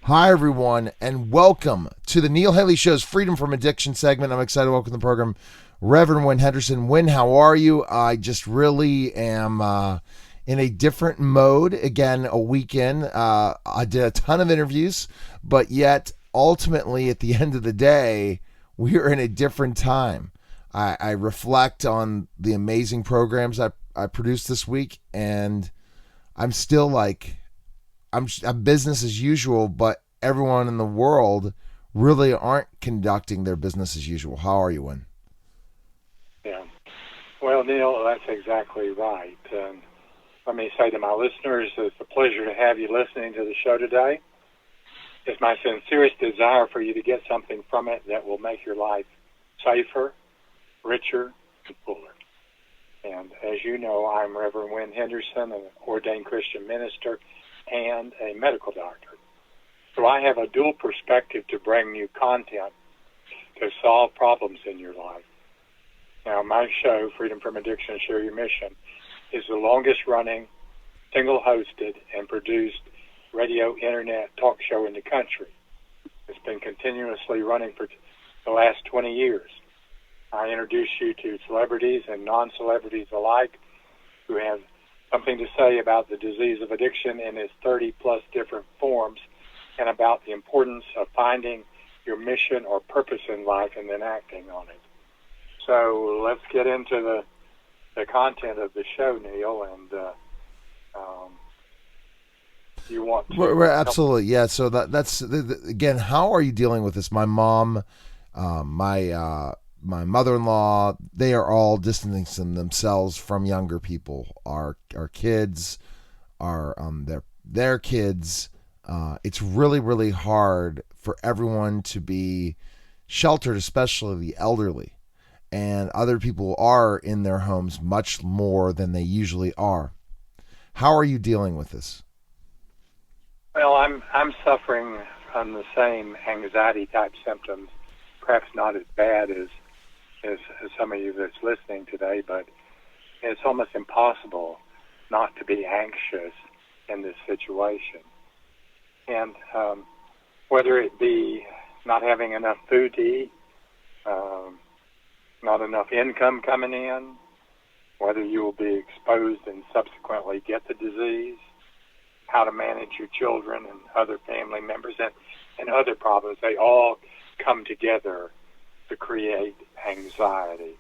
Hi, everyone, and welcome to the Neil Haley Show's Freedom from Addiction segment. I'm excited to welcome to the program Reverend Wynn Henderson. Wynn, how are you? I just really am in a different mode. Again, a weekend. I did a ton of interviews, but yet ultimately at the end of the day, we are in a different time. I reflect on the amazing programs I produced this week, and I'm still like, I'm business as usual, but everyone in the world really aren't conducting their business as usual. How are you, Wynn? Yeah. Well, Neil, that's exactly right. And let me say to my listeners, it's a pleasure to have you listening to the show today. It's my sincerest desire for you to get something from it that will make your life safer, richer, and fuller. And as you know, I'm Reverend Wynn Henderson, an ordained Christian minister and a medical doctor. So I have a dual perspective to bring you content to solve problems in your life. Now, my show, Freedom from Addiction, Share Your Mission, is the longest running, single hosted, and produced radio internet talk show in the country. It's been continuously running for the last 20 years. I introduce you to celebrities and non-celebrities alike who have something to say about the disease of addiction in its 30-plus different forms and about the importance of finding your mission or purpose in life and then acting on it. So let's get into the content of the show, Neil, and you want to... Absolutely, yeah. So that's again, how are you dealing with this? My mom, my mother-in-law, they are all distancing themselves from younger people. Our kids, our their kids. It's really, really hard for everyone to be sheltered, especially the elderly. And other people are in their homes much more than they usually are. How are you dealing with this? Well, I'm suffering from the same anxiety-type symptoms, perhaps not as bad as some of you that's listening today, but it's almost impossible not to be anxious in this situation. And whether it be not having enough food to eat, not enough income coming in, whether you will be exposed and subsequently get the disease, how to manage your children and other family members, and other problems, they all come together to create anxiety.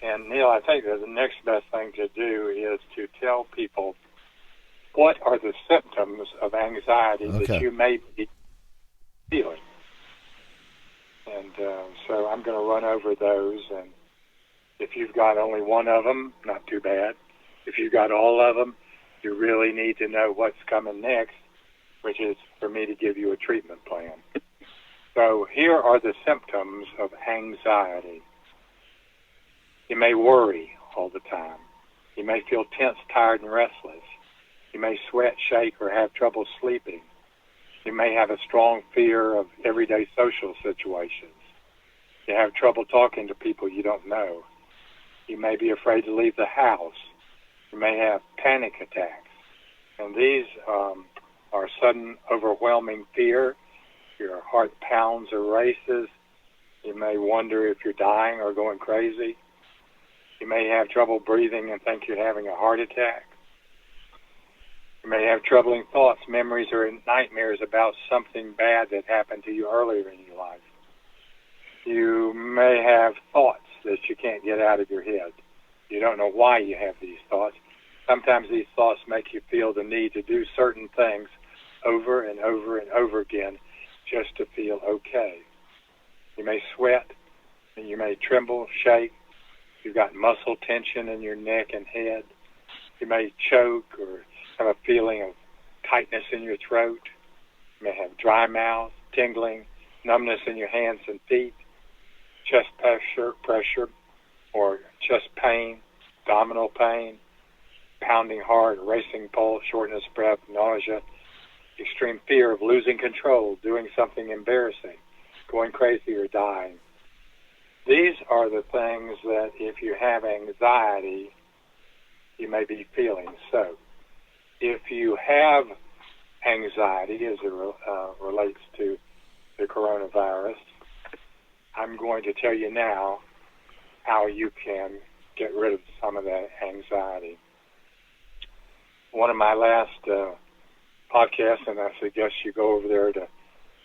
And Neil, I think that the next best thing to do is to tell people what are the symptoms of anxiety that you may be feeling. And so I'm going to run over those, and if you've got only one of them, not too bad. If you've got all of them, you really need to know what's coming next, which is for me to give you a treatment plan. So here are the symptoms of anxiety. You may worry all the time. You may feel tense, tired, and restless. You may sweat, shake, or have trouble sleeping. You may have a strong fear of everyday social situations. You have trouble talking to people you don't know. You may be afraid to leave the house. You may have panic attacks. And these are sudden, overwhelming fear. Your heart pounds or races. You may wonder if you're dying or going crazy. You may have trouble breathing and think you're having a heart attack. You may have troubling thoughts, memories, or nightmares about something bad that happened to you earlier in your life. You may have thoughts that you can't get out of your head. You don't know why you have these thoughts. Sometimes these thoughts make you feel the need to do certain things over and over and over again just to feel okay. You may sweat, and you may tremble, shake. You've got muscle tension in your neck and head. You may choke or have a feeling of tightness in your throat. You may have dry mouth, tingling, numbness in your hands and feet, chest pressure, or chest pain, abdominal pain, pounding heart, racing pulse, shortness of breath, nausea, extreme fear of losing control, doing something embarrassing, going crazy, or dying. These are the things that if you have anxiety, you may be feeling. So if you have anxiety as it relates to the coronavirus. I'm going to tell you now how you can get rid of some of that anxiety. One of my last podcasts, and I suggest you go over there to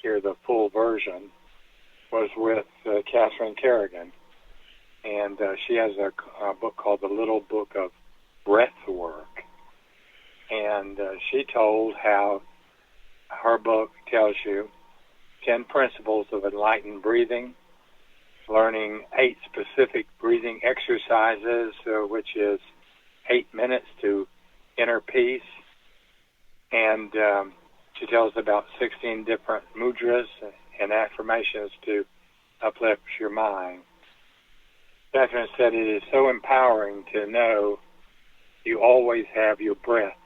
hear the full version, was with Catherine Kerrigan. And she has a book called The Little Book of Breath Work. And she told how her book tells you 10 principles of enlightened breathing, learning 8 specific breathing exercises, which is 8 minutes to inner peace. And she tells about 16 different mudras and affirmations to uplift your mind. Catherine said it is so empowering to know you always have your breath,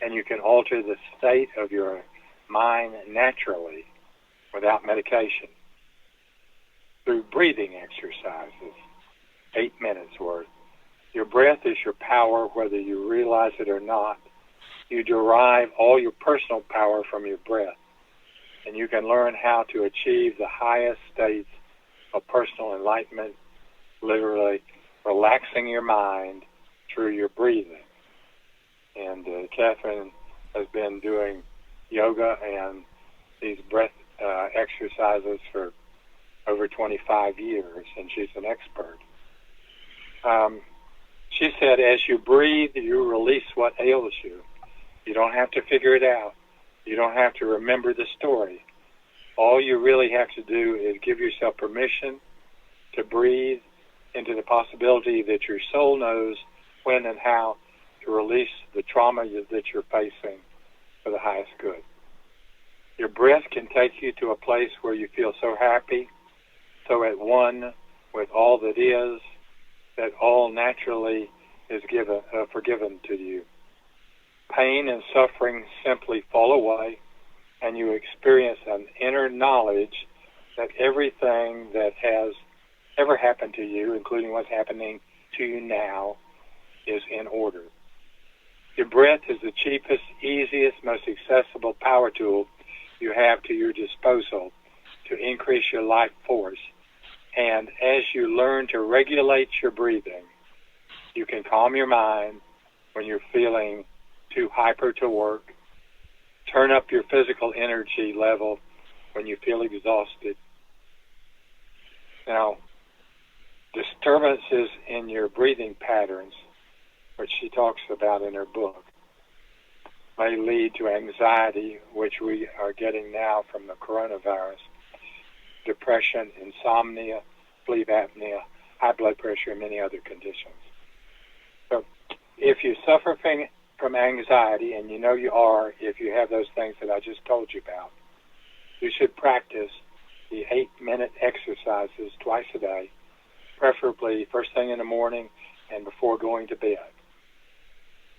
and you can alter the state of your mind naturally without medication through breathing exercises, 8 minutes worth. Your breath is your power, whether you realize it or not. You derive all your personal power from your breath, and you can learn how to achieve the highest states of personal enlightenment, literally relaxing your mind through your breathing. And Catherine has been doing yoga and these breath exercises for over 25 years, and she's an expert. She said, as you breathe, you release what ails you. You don't have to figure it out. You don't have to remember the story. All you really have to do is give yourself permission to breathe into the possibility that your soul knows when and how to release the trauma that you're facing for the highest good. Your breath can take you to a place where you feel so happy, so at one with all that is, that all naturally is forgiven to you. Pain and suffering simply fall away, and you experience an inner knowledge that everything that has ever happened to you, including what's happening to you now, is in order. Your breath is the cheapest, easiest, most accessible power tool you have to your disposal to increase your life force. And as you learn to regulate your breathing, you can calm your mind when you're feeling too hyper to work, turn up your physical energy level when you feel exhausted. Now, disturbances in your breathing patterns, which she talks about in her book, may lead to anxiety, which we are getting now from the coronavirus, depression, insomnia, sleep apnea, high blood pressure, and many other conditions. So if you suffer from anxiety, and you know you are if you have those things that I just told you about, you should practice the 8-minute exercises twice a day, preferably first thing in the morning and before going to bed.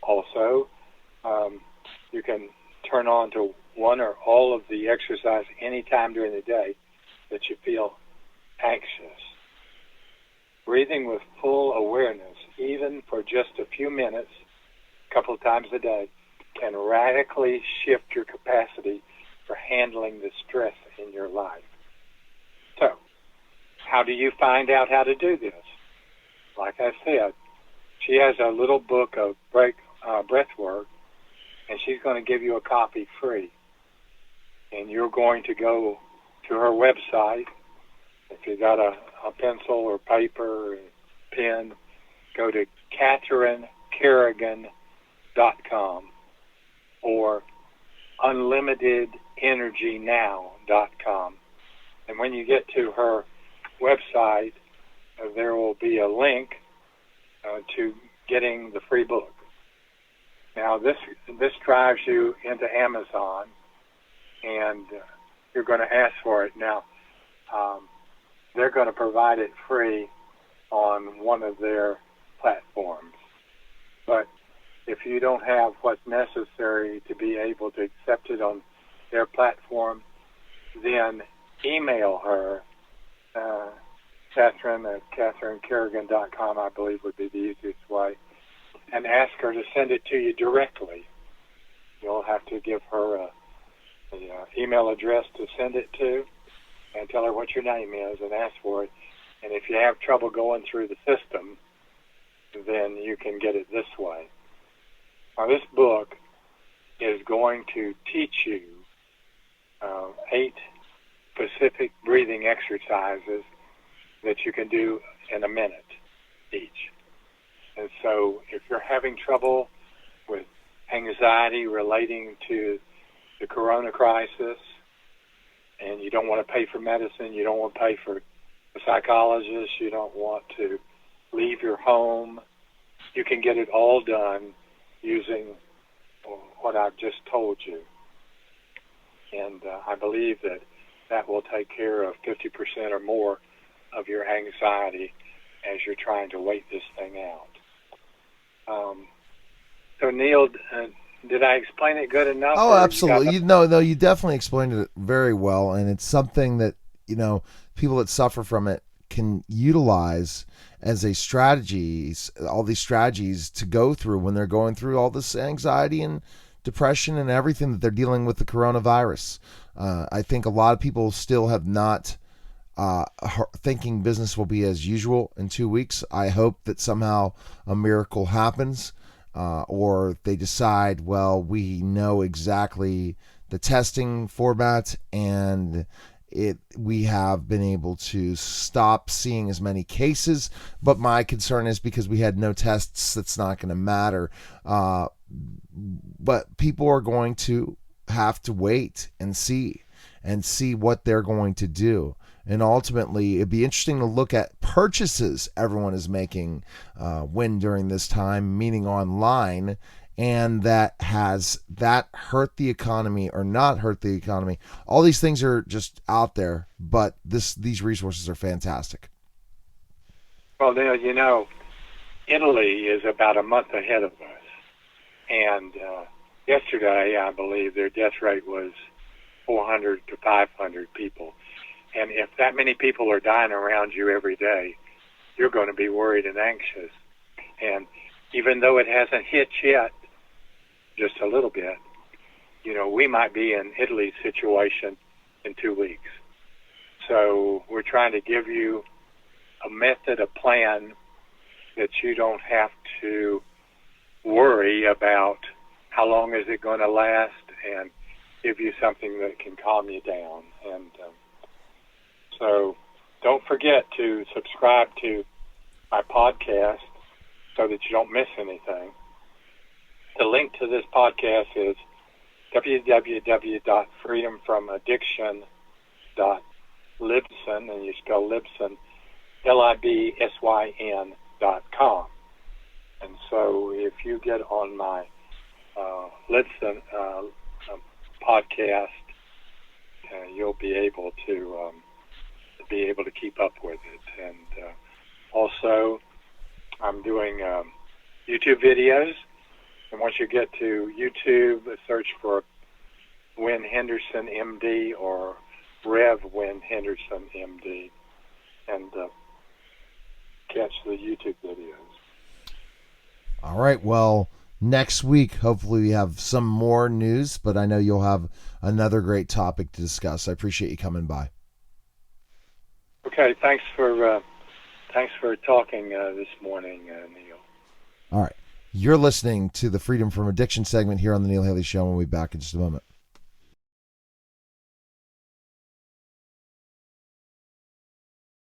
Also, you can turn on to one or all of the exercise any time during the day that you feel anxious. Breathing with full awareness, even for just a few minutes, a couple of times a day, can radically shift your capacity for handling the stress in your life. So, how do you find out how to do this? Like I said, she has a little book of breath work, and she's going to give you a copy free. And you're going to go to her website. If you got a pencil or paper or pen, go to CatherineKerrigan.com or UnlimitedEnergyNow.com. And when you get to her website, there will be a link to getting the free book. Now, this drives you into Amazon, and you're going to ask for it. Now, they're going to provide it free on one of their platforms. But if you don't have what's necessary to be able to accept it on their platform, then email her, Catherine at CatherineKerrigan.com, I believe would be the easiest way, and ask her to send it to you directly. You'll have to give her a email address to send it to, and tell her what your name is and ask for it. And if you have trouble going through the system, then you can get it this way. Now, this book is going to teach you 8 specific breathing exercises that you can do in a minute each. And so if you're having trouble with anxiety relating to the corona crisis, and you don't want to pay for medicine, you don't want to pay for a psychologist, you don't want to leave your home, you can get it all done using what I've just told you. And I believe that will take care of 50% or more of your anxiety as you're trying to wait this thing out. So, Neil, did I explain it good enough? Oh, absolutely. You definitely explained it very well, and it's something that, people that suffer from it can utilize as a strategies, all these strategies to go through when they're going through all this anxiety and depression and everything that they're dealing with the coronavirus. I think a lot of people still have not thinking business will be as usual in 2 weeks. I hope that somehow a miracle happens, or they decide, well, we know exactly the testing format, and we have been able to stop seeing as many cases. But my concern is because we had no tests, that's not going to matter. But people are going to have to wait and see what they're going to do. And ultimately, it'd be interesting to look at purchases everyone is making during this time, meaning online, and has that hurt the economy or not hurt the economy. All these things are just out there, but these resources are fantastic. Well, Neil, Italy is about a month ahead of us. And yesterday, I believe their death rate was 400 to 500 people. And if that many people are dying around you every day, you're going to be worried and anxious. And even though it hasn't hit yet, just a little bit, we might be in Italy's situation in 2 weeks. So we're trying to give you a method, a plan that you don't have to worry about how long is it going to last, and give you something that can calm you down. And so don't forget to subscribe to my podcast so that you don't miss anything. The link to this podcast is www.freedomfromaddiction.libsyn, and you spell Libsyn, LIBSYN.com. And so if you get on my Libsyn podcast, you'll be able to keep up with it. And also, I'm doing YouTube videos. And once you get to YouTube, search for Win Henderson MD or Rev Win Henderson MD, and catch the YouTube videos. All right. Well, next week, hopefully we have some more news, but I know you'll have another great topic to discuss. I appreciate you coming by. Okay. Thanks for talking this morning, Neil. All right. You're listening to the Freedom from Addiction segment here on the Neil Haley Show. We'll be back in just a moment.